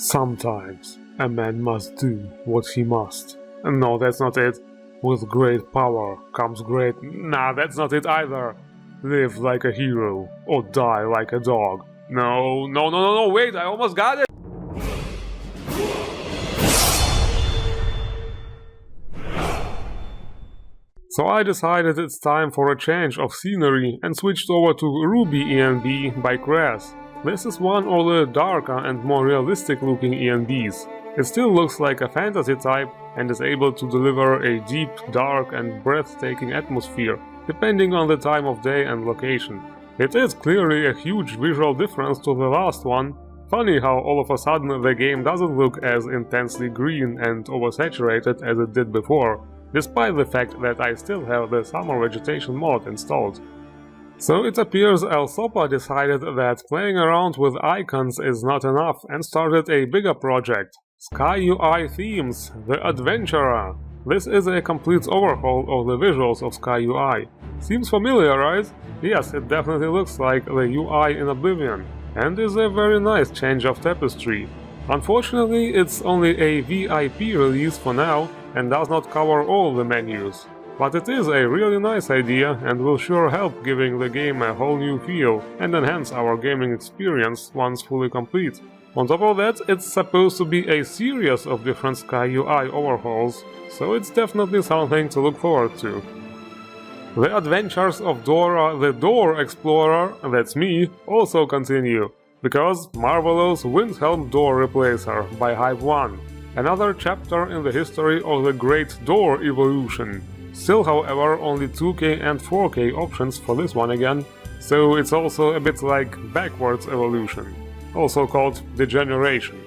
Sometimes a man must do what he must. No, that's not it. With great power comes great... Nah, that's not it either. Live like a hero, or die like a dog. No, wait, I almost got it! So I decided it's time for a change of scenery and switched over to RubyEMV by Crass. This is one of the darker and more realistic looking ENVs. It still looks like a fantasy type and is able to deliver a deep, dark and breathtaking atmosphere, depending on the time of day and location. It is clearly a huge visual difference to the last one. Funny how all of a sudden the game doesn't look as intensely green and oversaturated as it did before, despite the fact that I still have the summer vegetation mod installed. So it appears Elsopa decided that playing around with icons is not enough and started a bigger project. SkyUI Themes, The Adventurer. This is a complete overhaul of the visuals of SkyUI. Seems familiar, right? Yes, it definitely looks like the UI in Oblivion, and is a very nice change of tapestry. Unfortunately, it's only a VIP release for now and does not cover all the menus. But it is a really nice idea and will sure help giving the game a whole new feel and enhance our gaming experience once fully complete. On top of that, it's supposed to be a series of different SkyUI overhauls, so it's definitely something to look forward to. The adventures of Dora the Door Explorer, that's me, also continue, because Marvelous Windhelm Door Replacer by Hype 1. Another chapter in the history of the Great Door evolution. Still, however, only 2K and 4K options for this one again, so it's also a bit like backwards evolution, also called degeneration.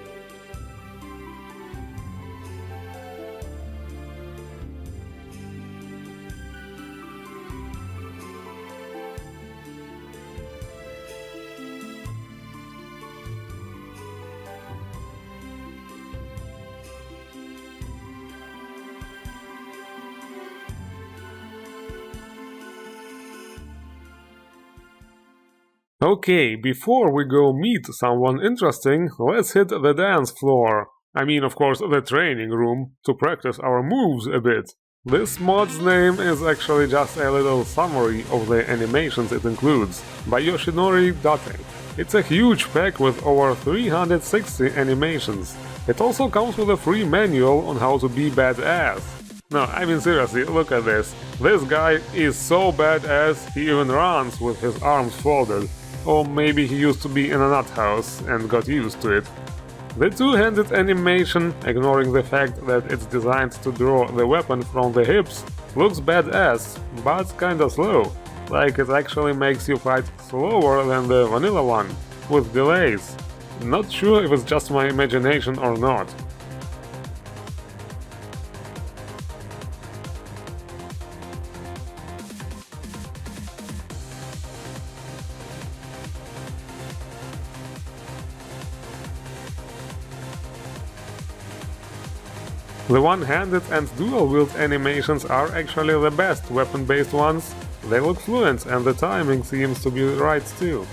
Okay, before we go meet someone interesting, let's hit the dance floor. I mean, of course, the training room, to practice our moves a bit. This mod's name is actually just a little summary of the animations it includes, by Yoshinori Date. It's a huge pack with over 360 animations. It also comes with a free manual on how to be badass. No, I mean seriously, look at this. This guy is so badass, he even runs with his arms folded. Or maybe he used to be in a nut house and got used to it. The two-handed animation, ignoring the fact that it's designed to draw the weapon from the hips, looks badass, but kinda slow. Like it actually makes you fight slower than the vanilla one, with delays. Not sure if it's just my imagination or not. The one-handed and dual-wield animations are actually the best weapon-based ones. They look fluent and the timing seems to be right too.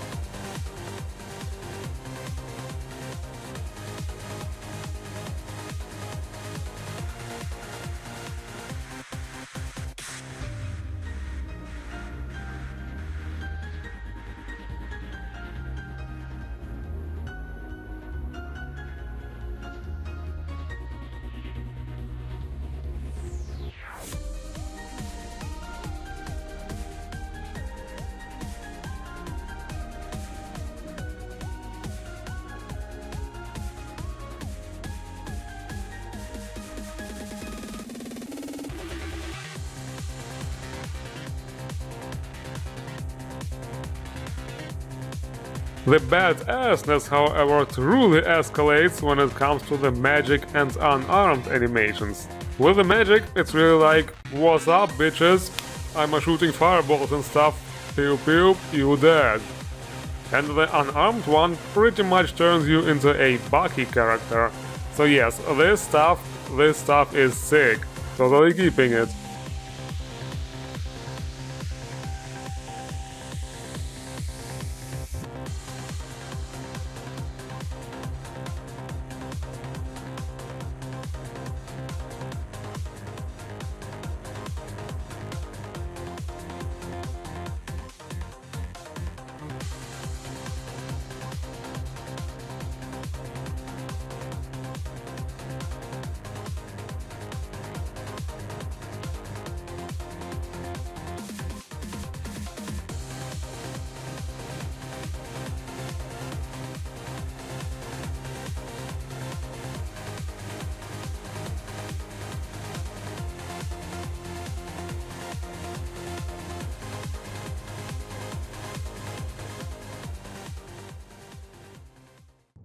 The badassness, however, truly escalates when it comes to the magic and unarmed animations. With the magic, it's really like, what's up bitches, I'm shooting fireballs and stuff, pew pew, you dead. And the unarmed one pretty much turns you into a Bucky character. So yes, this stuff is sick, totally keeping it.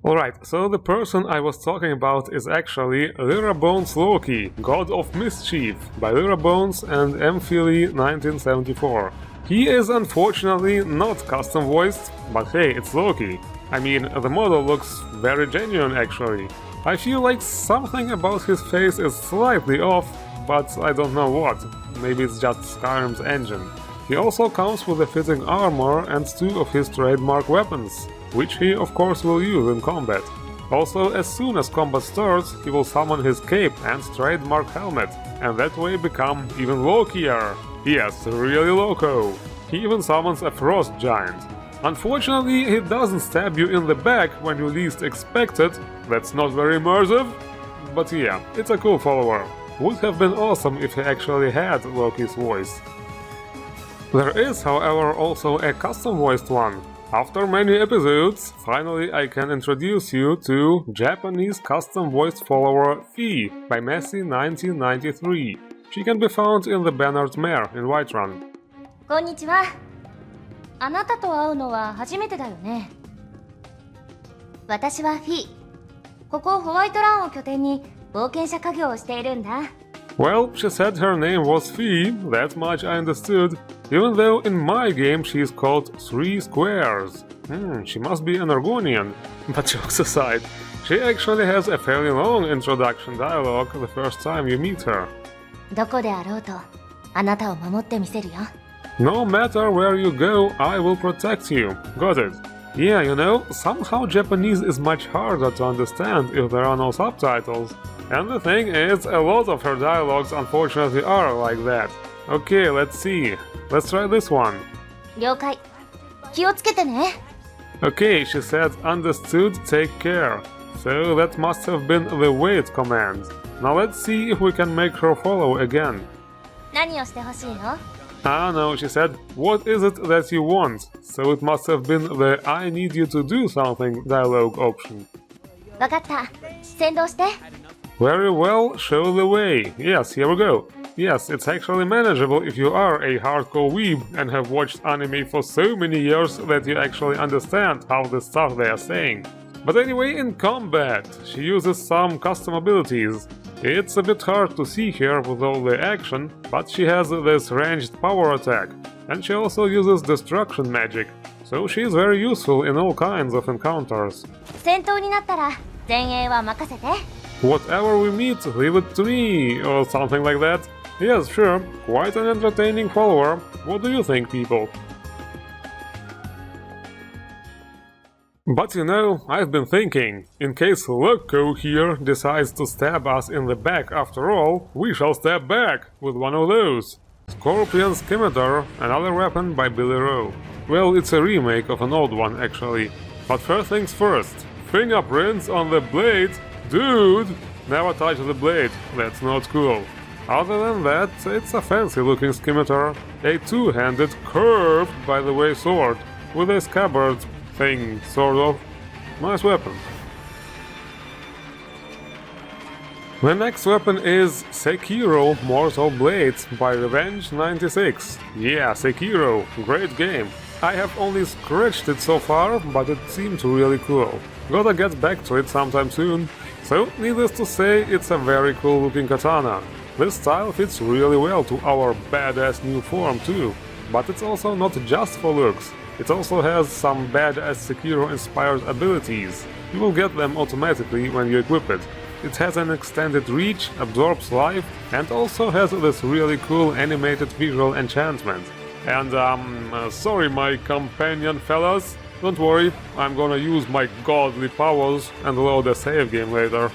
Alright, so the person I was talking about is actually Lerabones Loki, God of Mischief, by Lerabones and MofuMofu 1974. He is unfortunately not custom voiced, but hey, it's Loki. I mean, the model looks very genuine actually. I feel like something about his face is slightly off, but I don't know what. Maybe it's just Skyrim's engine. He also comes with a fitting armor and 2 of his trademark weapons, which he of course will use in combat. Also, as soon as combat starts, he will summon his cape and trademark helmet, and that way become even Lokier. Yes, really loco. He even summons a frost giant. Unfortunately, he doesn't stab you in the back when you least expect it. That's not very immersive, but yeah, it's a cool follower. Would have been awesome if he actually had Loki's voice. There is, however, also a custom-voiced one. After many episodes, finally I can introduce you to Japanese custom-voiced follower Fee by Messi1993. She can be found in the bannered mare in Whiterun. こんにちは。あなたと会うのは初めてだよね。私はフィー。ここホワイトランを拠点に冒険者家業をしているんだ。Well, she said her name was Fee, that much I understood, even though in my game she is called 3 Squares. She must be an Argonian. But jokes aside, she actually has a fairly long introduction dialogue the first time you meet her. どこであろうと、あなたを守ってみせるよ。No matter where you go, I will protect you. Got it. Yeah, you know, somehow Japanese is much harder to understand if there are no subtitles. And the thing is, a lot of her dialogues unfortunately are like that. Okay, let's see. Let's try this one. 了解。気をつけてね。Okay, she said understood, take care. So that must have been the wait command. Now let's see if we can make her follow again. 何をしてほしいの？ Ah no, she said, what is it that you want? So it must have been the I need you to do something dialogue option. わかった。先導して。Very well, show the way. Yes, here we go. Yes, it's actually manageable if you are a hardcore weeb and have watched anime for so many years that you actually understand how the stuff they are saying. But anyway, in combat, she uses some custom abilities. It's a bit hard to see here with all the action, but she has this ranged power attack, and she also uses destruction magic, so she is very useful in all kinds of encounters. 戦闘になったら前衛は任せて。Whatever we meet, leave it to me, or something like that. Yes, sure, quite an entertaining follower. What do you think, people? But you know, I've been thinking, in case Loco here decides to stab us in the back after all, we shall stab back with one of those. Scorpion Scimitar, another weapon by Billy Rowe. Well, it's a remake of an old one actually. But first things first, fingerprints on the blade. Dude! Never touch the blade, that's not cool. Other than that, it's a fancy looking scimitar, a two-handed, curved by the way sword, with a scabbard thing, sort of. Nice weapon. The next weapon is Sekiro Mortal Blades by Revenge96. Yeah, Sekiro, great game. I have only scratched it so far, but it seemed really cool. Gotta get back to it sometime soon. So, needless to say, it's a very cool looking katana. This style fits really well to our badass new form too. But it's also not just for looks. It also has some badass Sekiro inspired abilities. You will get them automatically when you equip it. It has an extended reach, absorbs life, and also has this really cool animated visual enchantment. And sorry my companion fellas, don't worry, I'm gonna use my godly powers and load a save game later.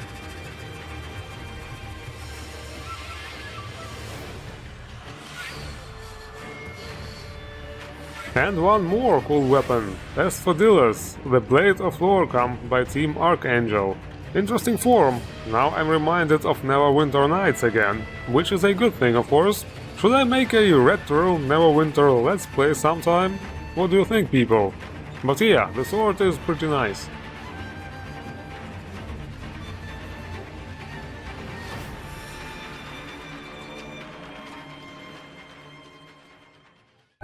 And one more cool weapon, Asfodelos, the Blade of Lorkhan by Team Archangel. Interesting form, now I'm reminded of Neverwinter Nights again, which is a good thing of course. Should I make a retro Neverwinter Let's Play sometime? What do you think, people? But yeah, the sword is pretty nice.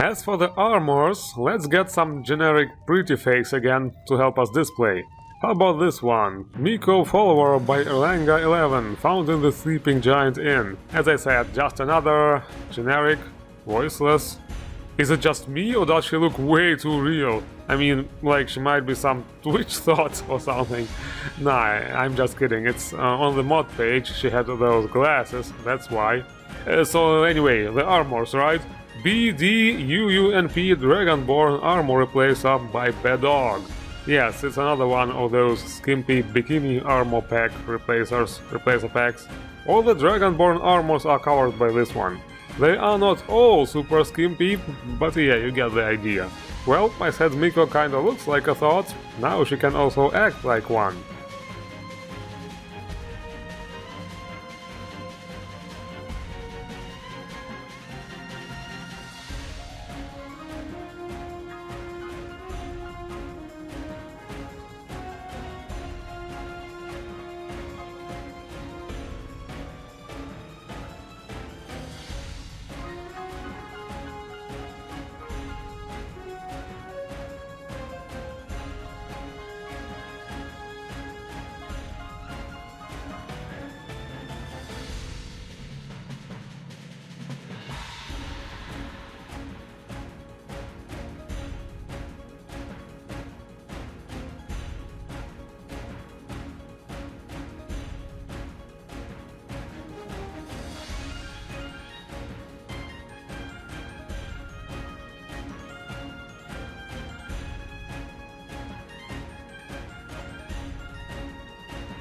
As for the armors, let's get some generic pretty face again to help us display. How about this one? Miko Follower by Erlanga11, found in the Sleeping Giant Inn. As I said, just another generic, voiceless. Is it just me, or does she look way too real? I mean, like she might be some Twitch thought or something. Nah, I'm just kidding. It's on the mod page, she had those glasses, that's why. So anyway, the armors, right? UUNP Dragonborn Armory Replacer by BDOR. Yes, it's another one of those skimpy bikini armor pack replacer packs. All the Dragonborn armors are covered by this one. They are not all super skimpy, but yeah, you get the idea. Well, I said Miko kinda looks like a thought, now she can also act like one.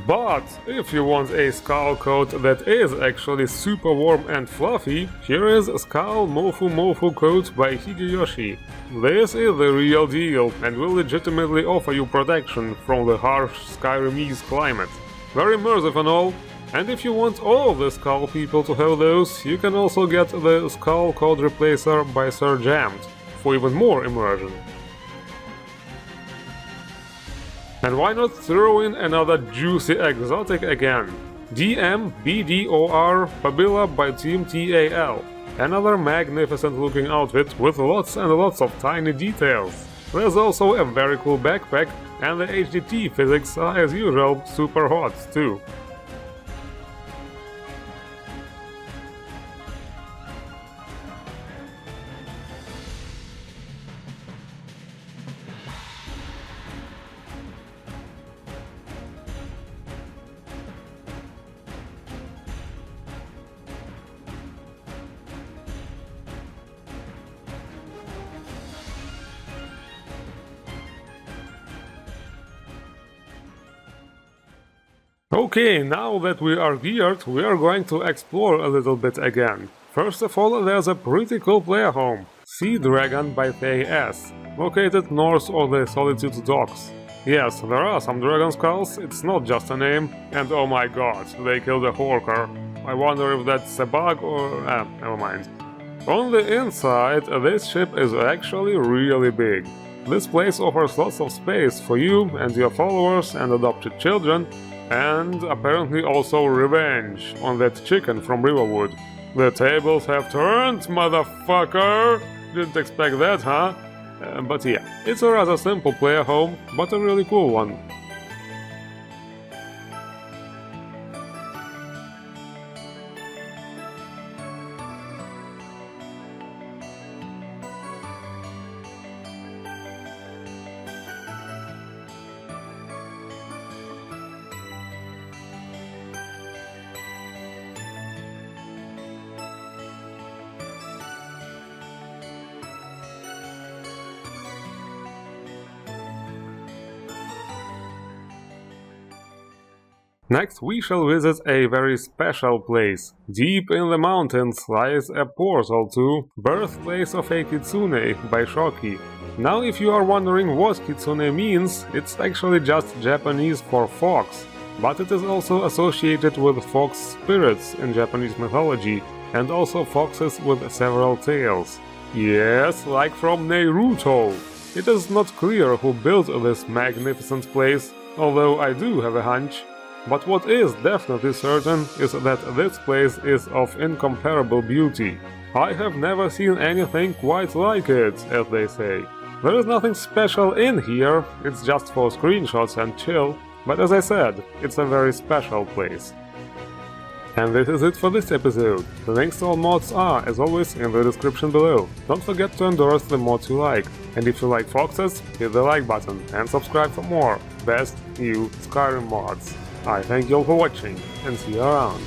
But if you want a Skaal coat that is actually super warm and fluffy, here is Skaal MofuMofu coat by Hideyoshi. This is the real deal and will legitimately offer you protection from the harsh Skyrimese climate. Very immersive and all. And if you want all the Skaal people to have those, you can also get the Skaal Code Replacer by Sir Jammed for even more immersion. And why not throw in another juicy exotic again? BDOR Pabilla by Team TAL. Another magnificent looking outfit with lots and lots of tiny details. There's also a very cool backpack, and the HDT physics are as usual super hot too. Okay, now that we are geared, we are going to explore a little bit again. First of all, there's a pretty cool player home, Sea Dragon by Thay S, located north of the Solitude Docks. Yes, there are some dragon skulls, it's not just a name, and oh my god, they killed a Horker. I wonder if that's a bug or... never mind. On the inside, this ship is actually really big. This place offers lots of space for you and your followers and adopted children, and apparently also revenge on that chicken from Riverwood. The tables have turned, motherfucker! Didn't expect that, huh? But yeah, it's a rather simple player home, but a really cool one. Next we shall visit a very special place. Deep in the mountains lies a portal to Birthplace of a Kitsune by Shoki. Now if you are wondering what Kitsune means, it's actually just Japanese for fox, but it is also associated with fox spirits in Japanese mythology, and also foxes with several tails. Yes, like from Naruto. It is not clear who built this magnificent place, although I do have a hunch. But what is definitely certain is that this place is of incomparable beauty. I have never seen anything quite like it, as they say. There is nothing special in here, it's just for screenshots and chill, but as I said, it's a very special place. And this is it for this episode. The links to all mods are, as always, in the description below. Don't forget to endorse the mods you like. And if you like foxes, hit the like button and subscribe for more best new Skyrim mods. I thank you all for watching and see you around.